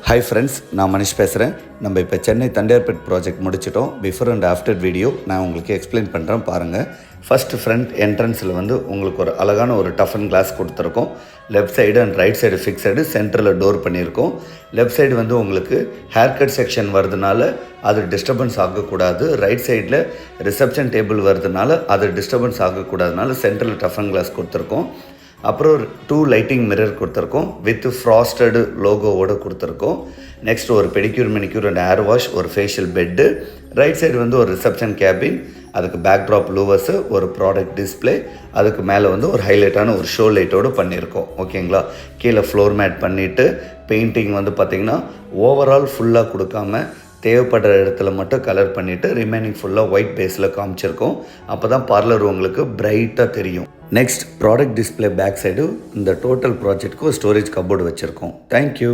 Hi friends, நான் மனிஷ் பேசுகிறேன். நம்ம இப்போ சென்னை தண்டையார்பேட் ப்ராஜெக்ட் முடிச்சிட்டோம். பிஃபோர் அண்ட் ஆஃப்டர் வீடியோ நான் உங்களுக்கு எக்ஸ்பிளைன் பண்ணுறேன் பாருங்கள். ஃபஸ்ட்டு ஃப்ரண்ட் என்ட்ரன்ஸில் வந்து உங்களுக்கு ஒரு அழகான ஒரு டஃபன் கிளாஸ் கொடுத்துருக்கோம். Left side and right side fixed, சென்டரில் டோர் பண்ணியிருக்கோம். லெஃப்ட் சைடு வந்து உங்களுக்கு ஹேர் கட் செக்ஷன் வருதுனால அது டிஸ்டர்பன்ஸ் ஆகக்கூடாது. ரைட் சைடில் ரிசப்ஷன் டேபிள் வருதுனால அது டிஸ்டர்பன்ஸ் ஆகக்கூடாதுனால சென்டரில் டஃபன் கிளாஸ் கொடுத்துருக்கோம். அப்புறம் 2 லைட்டிங் மிரர் கொடுத்துருக்கோம் வித் ஃப்ராஸ்டடு லோகோவோடு கொடுத்துருக்கோம். நெக்ஸ்ட் ஒரு pedicure manicure and hair wash, ஒரு ஃபேஷியல் பெட்டு. ரைட் சைடு வந்து ஒரு ரிசப்ஷன் கேபின், அதுக்கு பேக்ட்ராப் லூவர்ஸு, ஒரு ப்ராடக்ட் டிஸ்பிளே, அதுக்கு மேலே வந்து ஒரு ஹைலைட்டான ஒரு ஷோ லைட்டோடு பண்ணியிருக்கோம். ஓகேங்களா? கீழே ஃப்ளோர் மேட் பண்ணிவிட்டு பெயிண்டிங் வந்து பார்த்திங்கன்னா ஓவரால் ஃபுல்லாக கொடுக்காம தேவைப்படுற இடத்துல மட்டும் கலர் பண்ணிவிட்டு ரிமைனிங் ஃபுல்லாக ஒயிட் பேஸில் காமிச்சிருக்கோம். அப்போ தான் பார்லர் உங்களுக்கு பிரைட்டாக தெரியும். Next product display back side இந்த டோட்டல் ப்ராஜெக்ட்க்கு ஒரு ஸ்டோரேஜ் கப்போர்டு வச்சுருக்கோம். தேங்க்யூ.